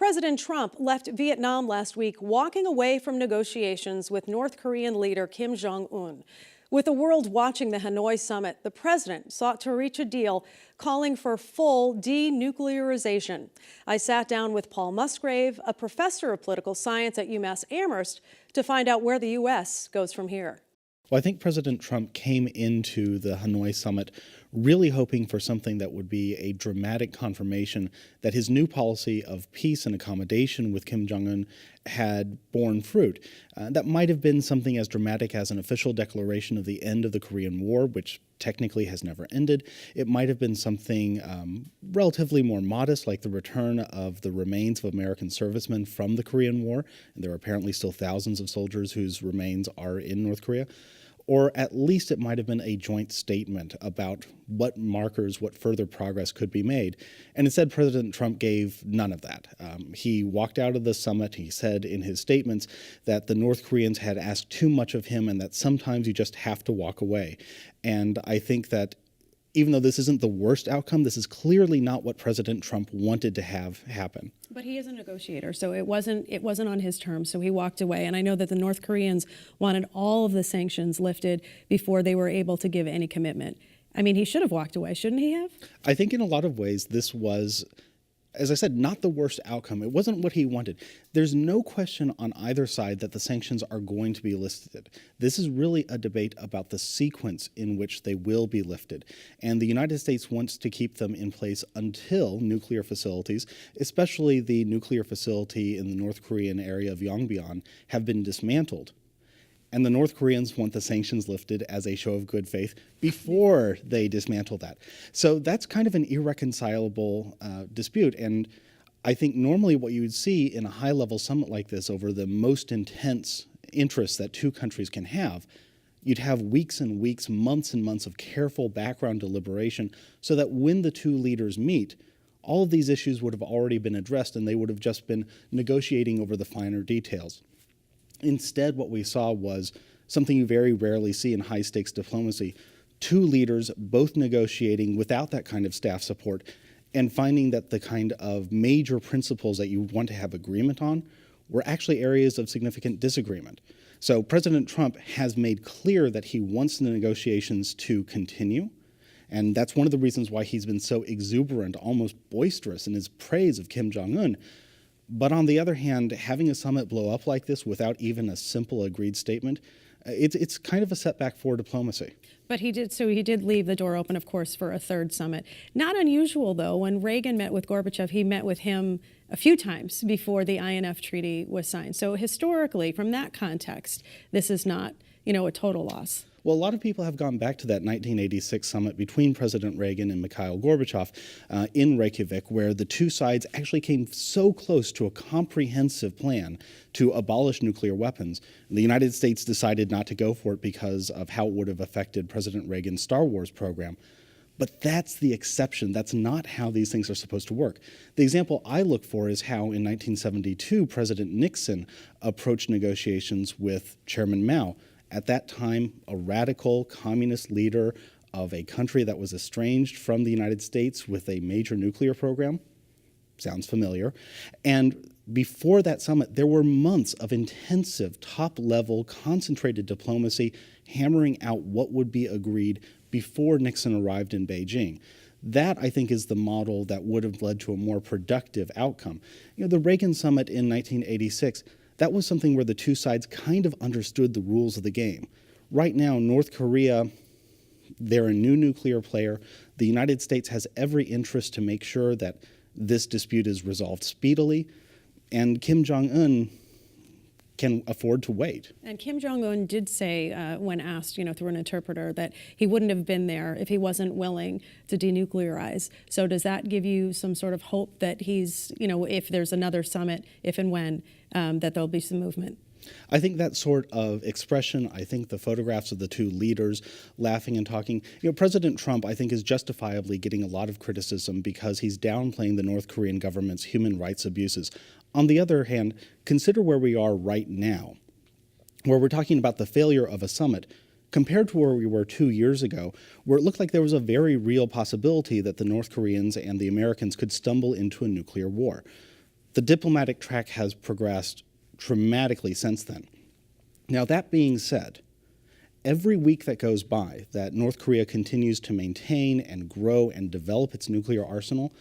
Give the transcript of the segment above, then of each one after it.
President Trump left Vietnam last week, walking away from negotiations with North Korean leader Kim Jong Un. With the world watching the Hanoi summit, the president sought to reach a deal calling for full denuclearization. I sat down with Paul Musgrave, a professor of political science at UMass Amherst, to find out where the U.S. goes from here. Well, I think President Trump came into the Hanoi summit really hoping for something that would be a dramatic confirmation that his new policy of peace and accommodation with Kim Jong Un had borne fruit. That might have been something as dramatic as an official declaration of the end of the Korean War, which technically has never ended. It might have been something relatively more modest, like the return of the remains of American servicemen from the Korean War, and there are apparently still thousands of soldiers whose remains are in North Korea. Or at least it might have been a joint statement about what markers, what further progress could be made. And instead, President Trump gave none of that. He walked out of the summit. He said in his statements that the North Koreans had asked too much of him and that sometimes you just have to walk away. And I think that even though this isn't the worst outcome, this is clearly not what President Trump wanted to have happen. But he is a negotiator, so it wasn't on his terms, so he walked away. And I know that the North Koreans wanted all of the sanctions lifted before they were able to give any commitment. I mean, he should have walked away, shouldn't he have? I think in a lot of ways this was, as I said, not the worst outcome. It wasn't what he wanted. There's no question on either side that the sanctions are going to be lifted. This is really a debate about the sequence in which they will be lifted. And the United States wants to keep them in place until nuclear facilities, especially the nuclear facility in the North Korean area of Yongbyon, have been dismantled. And the North Koreans want the sanctions lifted as a show of good faith before they dismantle that. So that's kind of an irreconcilable dispute. And I think normally what you would see in a high-level summit like this over the most intense interests that two countries can have, you'd have weeks and weeks, months and months of careful background deliberation so that when the two leaders meet, all of these issues would have already been addressed and they would have just been negotiating over the finer details. Instead, what we saw was something you very rarely see in high-stakes diplomacy. Two leaders both negotiating without that kind of staff support and finding that the kind of major principles that you want to have agreement on were actually areas of significant disagreement. So President Trump has made clear that he wants the negotiations to continue, and that's one of the reasons why he's been so exuberant, almost boisterous in his praise of Kim Jong Un. But on the other hand, having a summit blow up like this without even a simple agreed statement, it's kind of a setback for diplomacy. But he did leave the door open, of course, for a third summit. Not unusual, though. When Reagan met with Gorbachev, he met with him a few times before the INF treaty was signed. So historically, from that context, this is not, a total loss. Well, a lot of people have gone back to that 1986 summit between President Reagan and Mikhail Gorbachev in Reykjavik, where the two sides actually came so close to a comprehensive plan to abolish nuclear weapons. The United States decided not to go for it because of how it would have affected President Reagan's Star Wars program. But that's the exception. That's not how these things are supposed to work. The example I look for is how in 1972, President Nixon approached negotiations with Chairman Mao. At that time, a radical communist leader of a country that was estranged from the United States with a major nuclear program. Sounds familiar. And before that summit, there were months of intensive, top-level, concentrated diplomacy hammering out what would be agreed before Nixon arrived in Beijing. That, I think, is the model that would have led to a more productive outcome. The Reagan summit in 1986, that was something where the two sides kind of understood the rules of the game. Right now, North Korea, they're a new nuclear player. The United States has every interest to make sure that this dispute is resolved speedily, and Kim Jong Un can afford to wait. And Kim Jong Un did say, when asked, through an interpreter, that he wouldn't have been there if he wasn't willing to denuclearize. So does that give you some sort of hope that he's, if there's another summit, if and when, that there'll be some movement? I think that sort of expression, I think the photographs of the two leaders laughing and talking, President Trump, I think, is justifiably getting a lot of criticism because he's downplaying the North Korean government's human rights abuses. On the other hand, consider where we are right now, where we're talking about the failure of a summit, compared to where we were 2 years ago, where it looked like there was a very real possibility that the North Koreans and the Americans could stumble into a nuclear war. The diplomatic track has progressed dramatically since then. Now, that being said, every week that goes by that North Korea continues to maintain and grow and develop its nuclear arsenal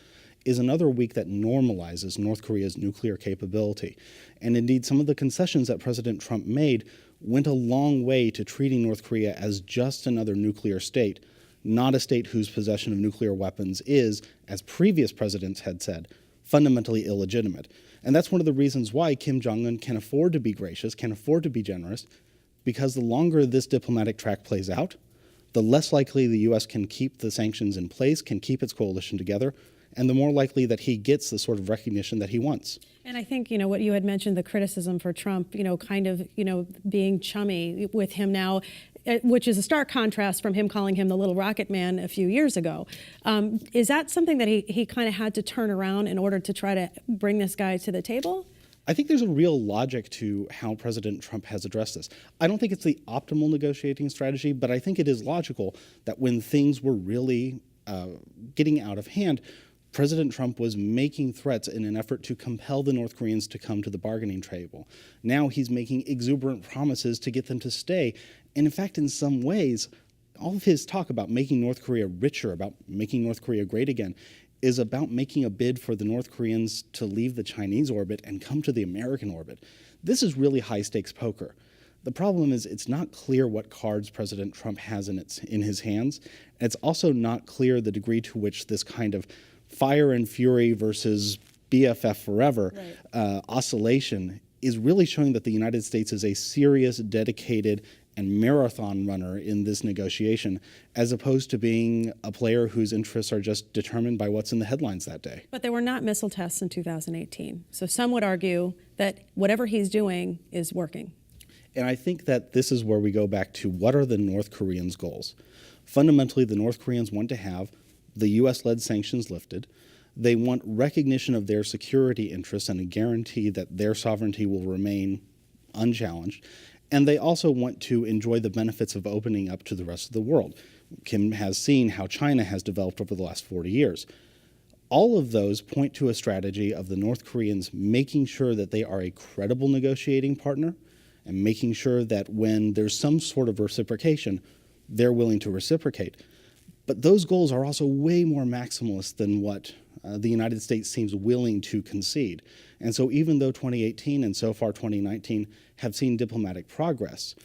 is another week that normalizes North Korea's nuclear capability. And indeed, some of the concessions that President Trump made went a long way to treating North Korea as just another nuclear state, not a state whose possession of nuclear weapons is, as previous presidents had said, fundamentally illegitimate. And that's one of the reasons why Kim Jong Un can afford to be gracious, can afford to be generous, because the longer this diplomatic track plays out, the less likely the U.S. can keep the sanctions in place, can keep its coalition together, and the more likely that he gets the sort of recognition that he wants. And I think, what you had mentioned, the criticism for Trump, kind of, being chummy with him now, which is a stark contrast from him calling him the little rocket man a few years ago. Is that something that he kind of had to turn around in order to try to bring this guy to the table? I think there's a real logic to how President Trump has addressed this. I don't think it's the optimal negotiating strategy, but I think it is logical that when things were really getting out of hand, President Trump was making threats in an effort to compel the North Koreans to come to the bargaining table. Now he's making exuberant promises to get them to stay. And in fact, in some ways, all of his talk about making North Korea richer, about making North Korea great again, is about making a bid for the North Koreans to leave the Chinese orbit and come to the American orbit. This is really high-stakes poker. The problem is it's not clear what cards President Trump has in his hands. And it's also not clear the degree to which this kind of fire and fury versus BFF forever oscillation is really showing that the United States is a serious, dedicated, and marathon runner in this negotiation, as opposed to being a player whose interests are just determined by what's in the headlines that day. But there were not missile tests in 2018. So some would argue that whatever he's doing is working. And I think that this is where we go back to what are the North Koreans' goals. Fundamentally, the North Koreans want to have the U.S.-led sanctions lifted. They want recognition of their security interests and a guarantee that their sovereignty will remain unchallenged. And they also want to enjoy the benefits of opening up to the rest of the world. Kim has seen how China has developed over the last 40 years. All of those point to a strategy of the North Koreans making sure that they are a credible negotiating partner and making sure that when there's some sort of reciprocation, they're willing to reciprocate. But those goals are also way more maximalist than what the United States seems willing to concede. And so even though 2018 and so far 2019 have seen diplomatic progress,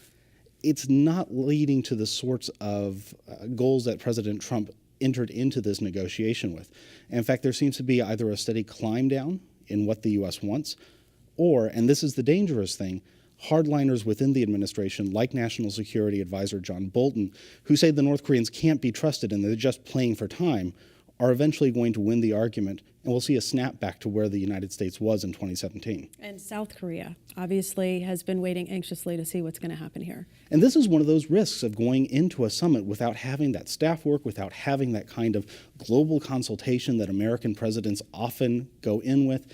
it's not leading to the sorts of goals that President Trump entered into this negotiation with. And in fact, there seems to be either a steady climb down in what the U.S. wants, or, and this is the dangerous thing, hardliners within the administration, like National Security Advisor John Bolton, who say the North Koreans can't be trusted and they're just playing for time, are eventually going to win the argument, and we'll see a snap back to where the United States was in 2017. And South Korea obviously has been waiting anxiously to see what's going to happen here. And this is one of those risks of going into a summit without having that staff work, without having that kind of global consultation that American presidents often go in with,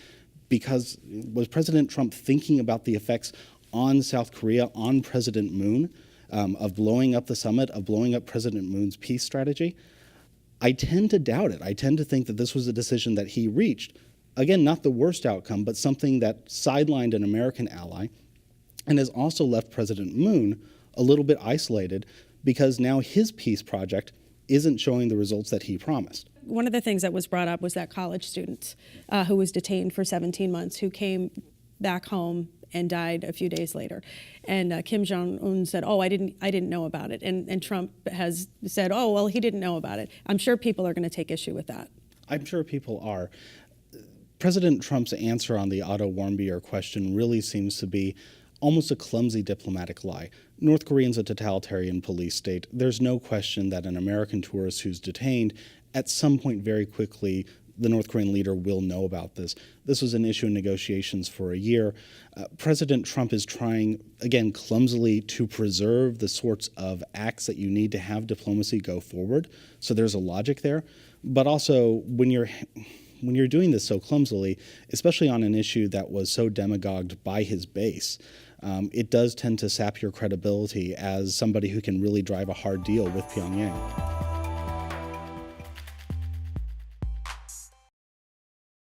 because was President Trump thinking about the effects on South Korea, on President Moon, of blowing up the summit, of blowing up President Moon's peace strategy? I tend to doubt it. I tend to think that this was a decision that he reached. Again, not the worst outcome, but something that sidelined an American ally and has also left President Moon a little bit isolated because now his peace project isn't showing the results that he promised. One of the things that was brought up was that college student who was detained for 17 months, who came back home and died a few days later. And Kim Jong Un said, "Oh, I didn't know about it." And Trump has said, "Oh, well, he didn't know about it." I'm sure people are going to take issue with that. I'm sure people are. President Trump's answer on the Otto Warmbier question really seems to be almost a clumsy diplomatic lie. North Korea's a totalitarian police state. There's no question that an American tourist who's detained at some point very quickly the North Korean leader will know about this. This was an issue in negotiations for a year. President Trump is trying, again, clumsily to preserve the sorts of acts that you need to have diplomacy go forward. So there's a logic there. But also, when you're doing this so clumsily, especially on an issue that was so demagogued by his base, it does tend to sap your credibility as somebody who can really drive a hard deal with Pyongyang.